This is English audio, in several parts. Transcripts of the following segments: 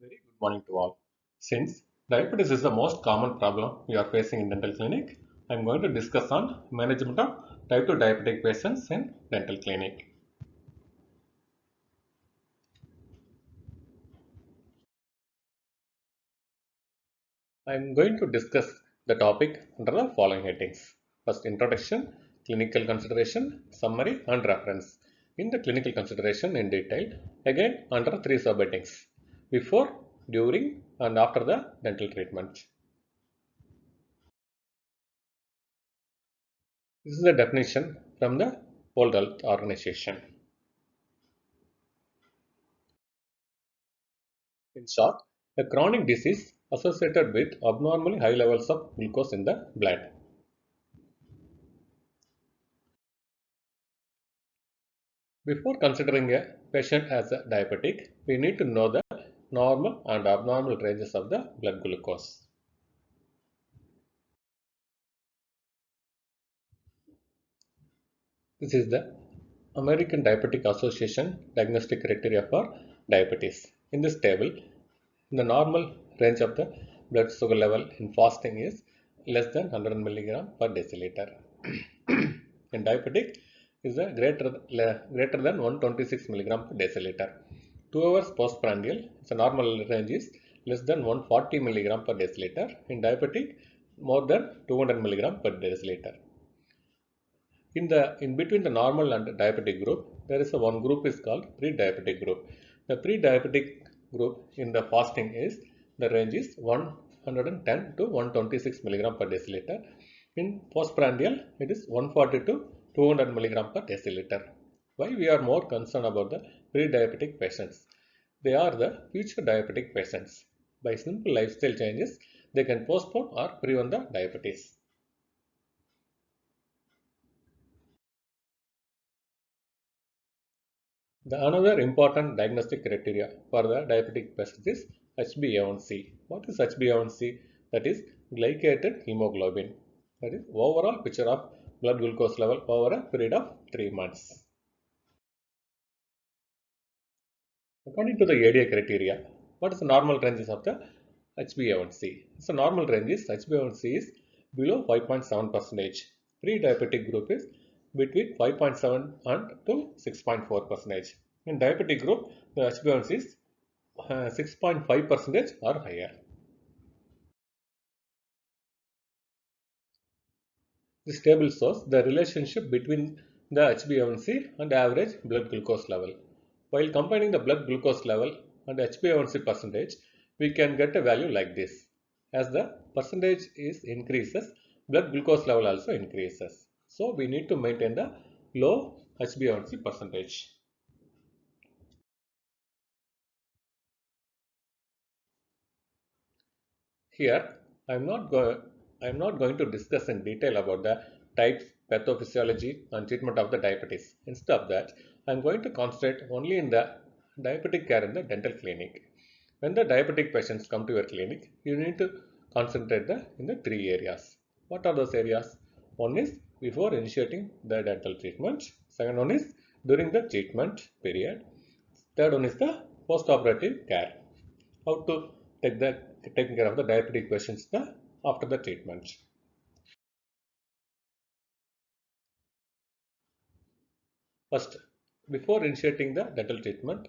Very good morning to all. Since diabetes is the most common problem we are facing in dental clinic, I am going to discuss on management of type 2 diabetic patients in dental clinic. I am going to discuss the topic under the following headings. First, introduction, clinical consideration, summary and reference. In the clinical consideration in detail, again under three subheadings: before, during and after the dental treatment. This is the definition from the World Health Organization. In short, a chronic disease associated with abnormally high levels of glucose in the blood. Before considering a patient as a diabetic, we need to know the normal and abnormal ranges of the blood glucose. This is the American Diabetic Association diagnostic criteria for diabetes. In this table, the normal range of the blood sugar level in fasting is less than 100 milligram per deciliter. In diabetic is a greater than 126 milligram per deciliter. 2 hours postprandial, the normal range is less than 140 milligram per deciliter. In diabetic, more than 200 milligram per deciliter. In between the normal and diabetic group, there is a one group is called pre-diabetic group. The pre-diabetic group in the fasting is the range is 110 to 126 milligram per deciliter. In postprandial, it is 140 to 200 milligram per deciliter. Why we are more concerned about the pre-diabetic patients? They are the future diabetic patients. By simple lifestyle changes, they can postpone or prevent the diabetes. The another important diagnostic criteria for the diabetic patient is HbA1c. What is HbA1c? That is glycated hemoglobin. That is overall picture of blood glucose level over a period of 3 months. According to the ADA criteria, what is the normal ranges of the HbA1c? So normal range is HbA1c is below 5.7 percentage. Pre-diabetic group is between 5.7 and to 6.4 percentage. In diabetic group, the HbA1c is 6.5 percentage or higher. This table shows the relationship between the HbA1c and average blood glucose level. While combining the blood glucose level and HbA1c percentage, we can get a value like this. As the percentage is increases, blood glucose level also increases. So we need to maintain the low HbA1c percentage. Here, I am not going to discuss in detail about the types, pathophysiology, and treatment of the diabetes. Instead of that, I am going to concentrate only in the diabetic care in the dental clinic. When the diabetic patients come to your clinic, you need to concentrate in the three areas. What are those areas? One is before initiating the dental treatment. Second one is during the treatment period. Third one is the post-operative care. How to taking care of the diabetic patients after the treatment. First, before initiating the dental treatment,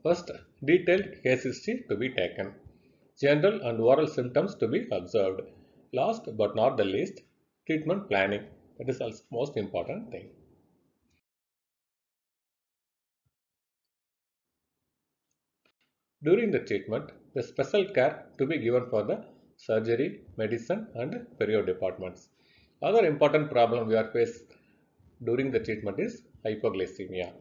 first detailed case history to be taken, general and oral symptoms to be observed. Last but not the least, treatment planning. That is also most important thing. During the treatment, the special care to be given for the surgery, medicine and perio departments. Other important problem we are faced during the treatment is hypoglycemia.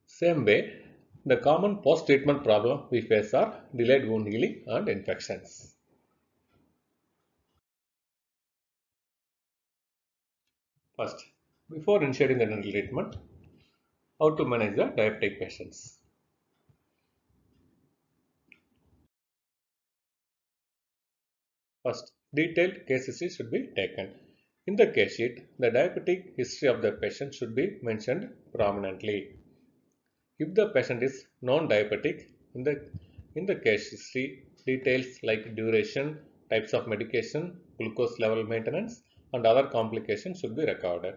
Same way, the common post-treatment problem we face are delayed wound healing and infections. First, before initiating the dental treatment, how to manage the diabetic patients. First, detailed case history should be taken. In the case sheet, the diabetic history of the patient should be mentioned prominently. If the patient is non-diabetic, in the case history, details like duration, types of medication, glucose level maintenance, and other complications should be recorded.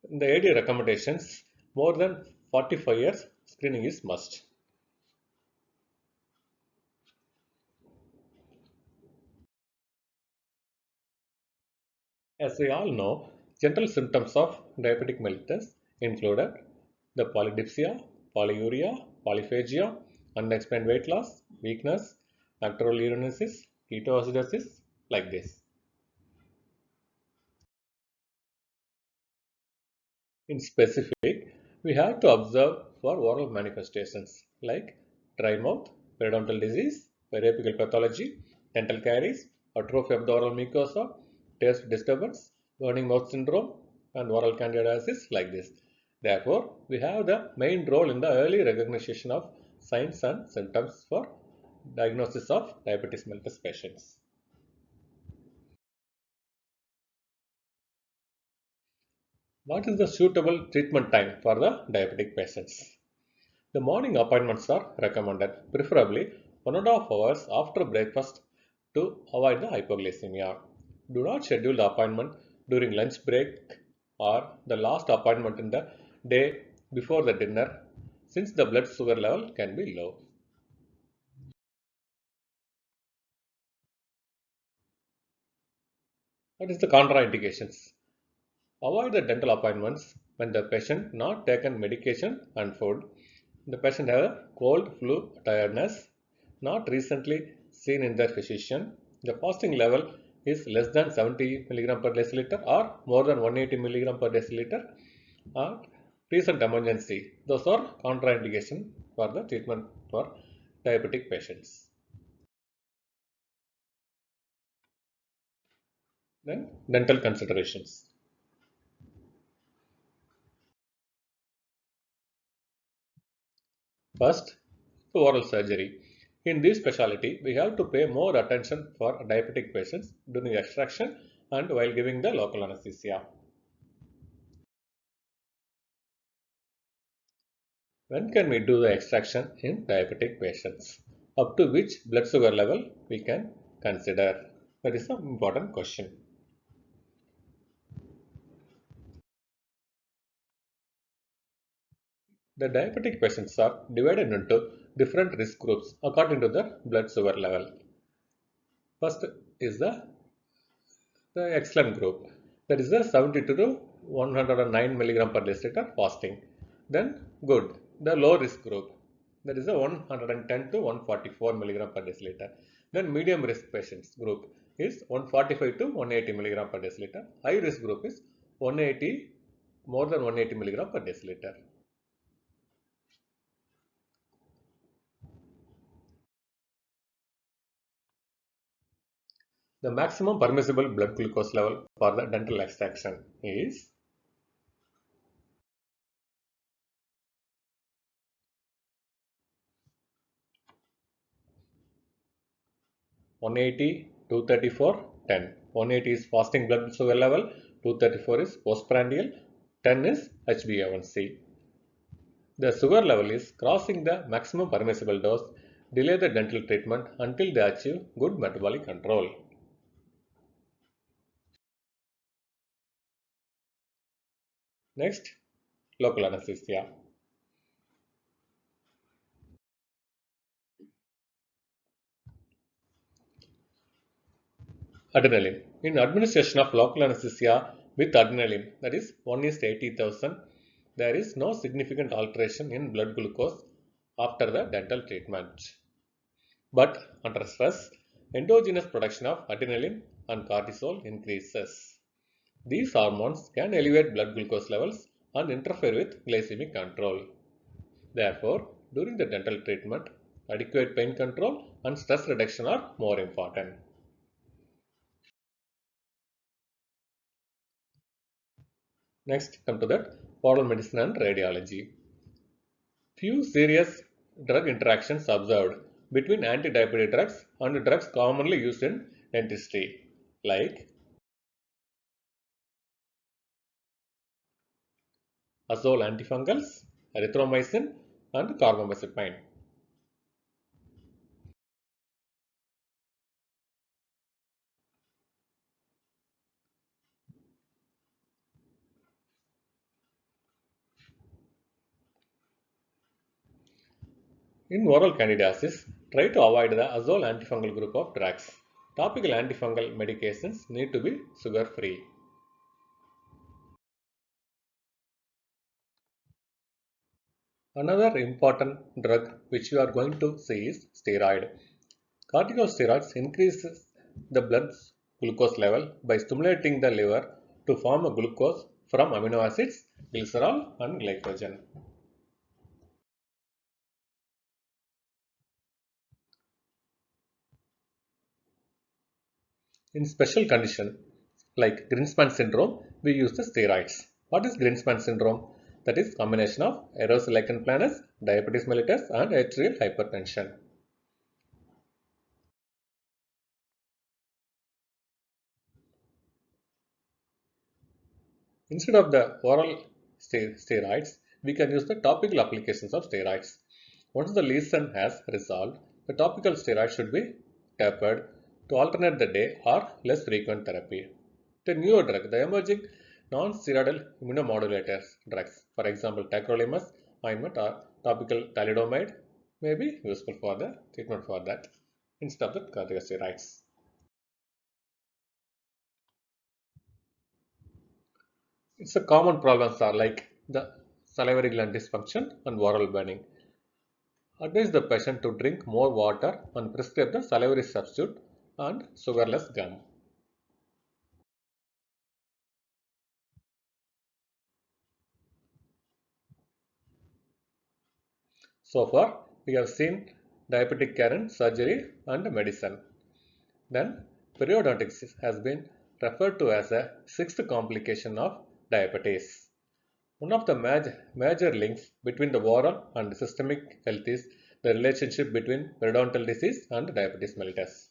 In the AD recommendations, more than 45 years screening is must. As we all know, general symptoms of diabetic mellitus included the polydipsia, polyuria, polyphagia, unexplained weight loss, weakness, nocturnal urinosis, ketoacidosis, like this. In specific, we have to observe for oral manifestations like dry mouth, periodontal disease, periapical pathology, dental caries, atrophy of the oral mucosa, taste disturbance, burning mouth syndrome, and oral candidiasis like this. Therefore, we have the main role in the early recognition of signs and symptoms for diagnosis of diabetes mellitus patients. What is the suitable treatment time for the diabetic patients? The morning appointments are recommended, preferably 1.5 hours after breakfast to avoid the hypoglycemia. Do not schedule the appointment during lunch break or the last appointment in the day before the dinner since the blood sugar level can be low. What is the contraindications? Avoid the dental appointments when the patient not taken medication and food. The patient have a cold, flu, tiredness, not recently seen in their physician. The fasting level is less than 70 mg per deciliter or more than 180 mg per deciliter. And recent emergency. Those are contraindication for the treatment for diabetic patients. Then dental considerations. First, the oral surgery. In this specialty, we have to pay more attention for diabetic patients during extraction and while giving the local anesthesia. When can we do the extraction in diabetic patients? Up to which blood sugar level we can consider? That is an important question. The diabetic patients are divided into different risk groups according to their blood sugar level. First is the excellent group, that is the 72 to 109 milligram per deciliter fasting. Then good, the low risk group, that is the 110 to 144 milligram per deciliter. Then medium risk patients group is 145 to 180 milligram per deciliter. High risk group is 180, more than 180 milligram per deciliter. The maximum permissible blood glucose level for the dental extraction is 180, 234, 10. 180 is fasting blood sugar level, 234 is postprandial, 10 is HbA1c. The sugar level is crossing the maximum permissible dose. Delay the dental treatment until they achieve good metabolic control. Next, local anesthesia. Adrenaline. In administration of local anesthesia with adrenaline, that is 1 is to 80,000, there is no significant alteration in blood glucose after the dental treatment. But under stress, endogenous production of adrenaline and cortisol increases. These hormones can elevate blood glucose levels and interfere with glycemic control. Therefore, during the dental treatment, adequate pain control and stress reduction are more important. Next, come to that oral medicine and radiology. Few serious drug interactions observed between anti-diabetic drugs and drugs commonly used in dentistry, like azole antifungals, erythromycin, and carbamazepine. In oral candidiasis, try to avoid the azole antifungal group of drugs. Topical antifungal medications need to be sugar-free. Another important drug which you are going to see is steroid. Corticosteroids increases the blood glucose level by stimulating the liver to form a glucose from amino acids, glycerol and glycogen. In special condition like Greenspan syndrome, we use the steroids. What is Greenspan syndrome? That is combination of erosive lichen planus, diabetes mellitus and atrial hypertension. Instead of the oral steroids, we can use the topical applications of steroids. Once the lesion has resolved, the topical steroid should be tapered to alternate the day or less frequent therapy. The newer drug, the emerging non-steroidal immunomodulators drugs, for example, tacrolimus, ointment or topical thalidomide, may be useful for the treatment for that instead of the corticosteroids. It's a common problems are like the salivary gland dysfunction and oral burning. Advise the patient to drink more water and prescribe the salivary substitute and sugarless gum. So far, we have seen diabetic care and surgery and medicine. Then, periodontitis has been referred to as a sixth complication of diabetes. One of the major links between the oral and systemic health is the relationship between periodontal disease and diabetes mellitus.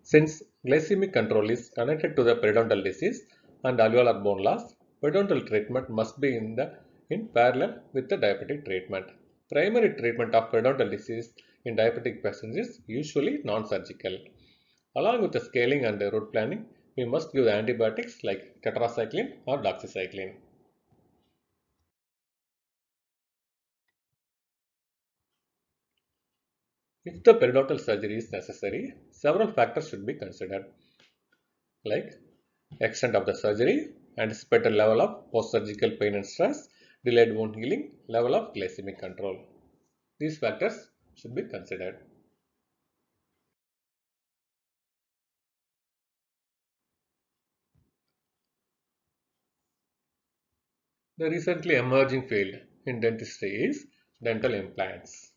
Since glycemic control is connected to the periodontal disease and alveolar bone loss, periodontal treatment must be in parallel with the diabetic treatment. Primary treatment of periodontal disease in diabetic patients is usually non-surgical. Along with the scaling and the root planning, we must give the antibiotics like tetracycline or doxycycline. If the periodontal surgery is necessary, several factors should be considered, like extent of the surgery, anticipated level of post-surgical pain and stress, delayed wound healing, level of glycemic control. These factors should be considered. The recently emerging field in dentistry is dental implants.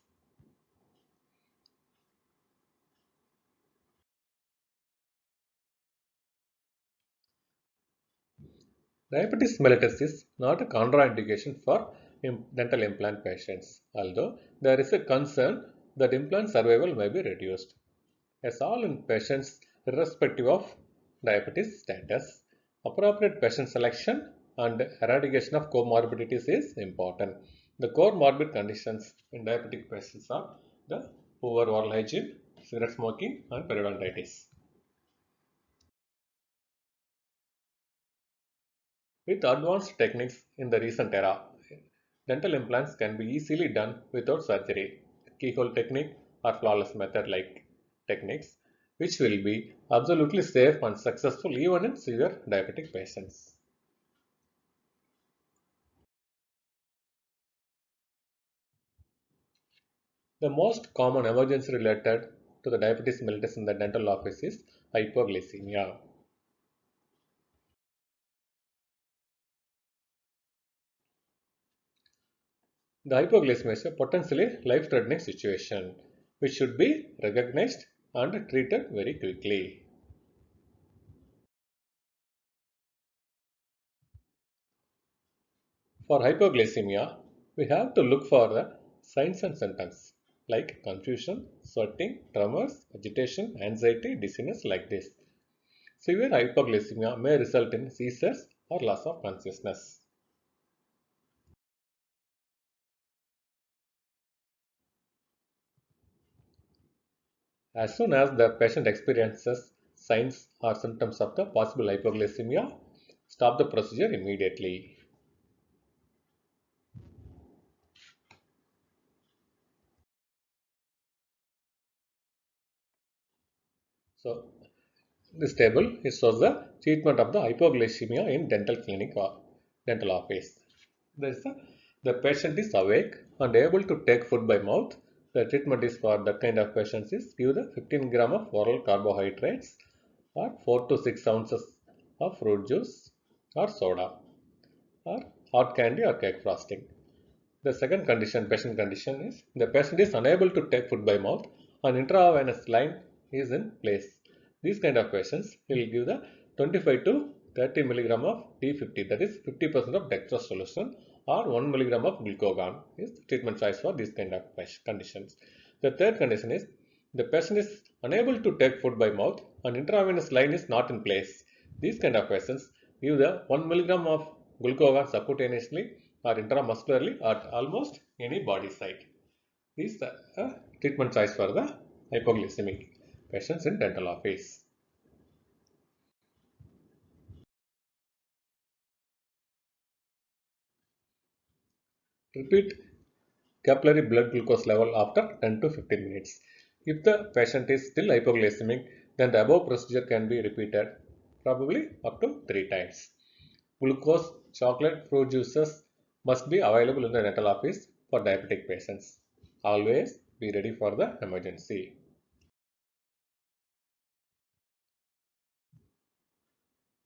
Diabetes mellitus is not a contraindication for dental implant patients, although there is a concern that implant survival may be reduced. As all in patients, irrespective of diabetes status, appropriate patient selection and eradication of comorbidities is important. The comorbid conditions in diabetic patients are the poor oral hygiene, cigarette smoking, and periodontitis. With advanced techniques in the recent era, dental implants can be easily done without surgery. Keyhole technique or flawless method like techniques, which will be absolutely safe and successful even in severe diabetic patients. The most common emergency related to the diabetes mellitus in the dental office is hypoglycemia. The hypoglycemia is a potentially life-threatening situation which should be recognized and treated very quickly. For hypoglycemia, we have to look for the signs and symptoms like confusion, sweating, tremors, agitation, anxiety, dizziness like this. Severe hypoglycemia may result in seizures or loss of consciousness. As soon as the patient experiences signs or symptoms of the possible hypoglycemia, stop the procedure immediately. So, this table shows the treatment of the hypoglycemia in dental clinic or dental office. There is the patient is awake and able to take food by mouth. The treatment is for that kind of patients is give the 15 gram of oral carbohydrates or 4 to 6 ounces of fruit juice or soda or hot candy or cake frosting. The second condition, patient condition is the patient is unable to take food by mouth and intravenous line is in place. These kind of patients will give the 25 to 30 milligram of D50, that is 50% of dextrose solution or 1 milligram of glucagon is the treatment choice for these kind of conditions. The third condition is the patient is unable to take food by mouth and intravenous line is not in place. These kind of patients give the 1 milligram of glucagon subcutaneously or intramuscularly at almost any body site. These are treatment choice for the hypoglycemic patients in dental office. Repeat capillary blood glucose level after 10 to 15 minutes. If the patient is still hypoglycemic, then the above procedure can be repeated probably up to 3 times. Glucose, chocolate, fruit juices must be available in the dental office for diabetic patients. Always be ready for the emergency.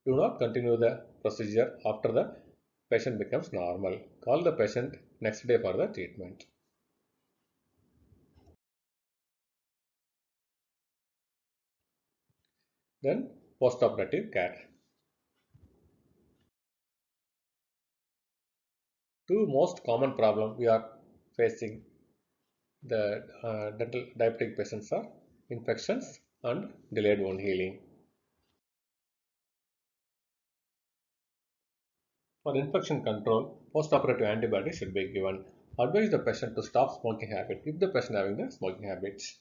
Do not continue the procedure after the patient becomes normal. Call the patient next day for the treatment. Then postoperative care. Two most common problem we are facing the dental diabetic patients are infections and delayed wound healing. For infection control, postoperative antibiotics should be given. Advise the patient to stop smoking habit if the patient having the smoking habits.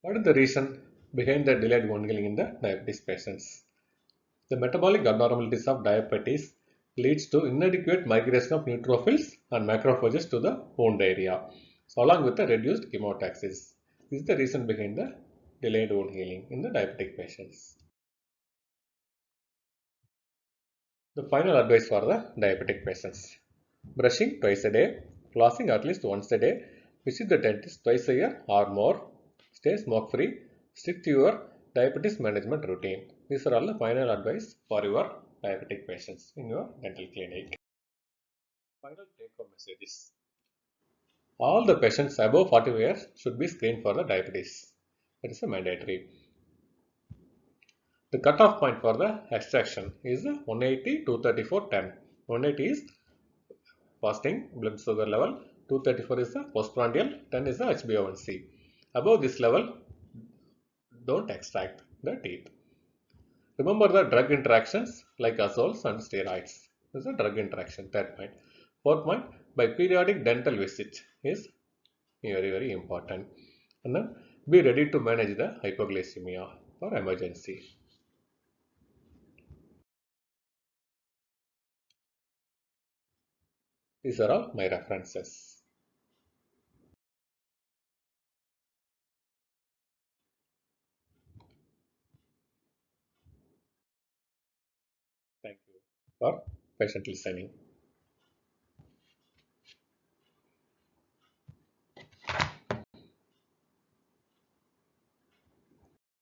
What is the reason behind the delayed wound healing in the diabetes patients? The metabolic abnormalities of diabetes leads to inadequate migration of neutrophils and macrophages to the wound area, so along with the reduced chemotaxis. This is the reason behind the delayed wound healing in the diabetic patients. The final advice for the diabetic patients. Brushing twice a day, flossing at least once a day, visit the dentist twice a year or more, stay smoke free, stick to your diabetes management routine. These are all the final advice for your diabetic patients in your dental clinic. Final take home messages. All the patients above 40 years should be screened for the diabetes. That is a mandatory. The cutoff point for the extraction is 180, 234, 10. 180 is fasting blood sugar level, 234 is the postprandial, 10 is the HbA1c. Above this level, don't extract the teeth. Remember the drug interactions like azoles and steroids. This is a drug interaction, third point. Fourth point, by periodic dental visit is very important. And then be ready to manage the hypoglycemia for emergency. These are all my references. Thank you for patient listening.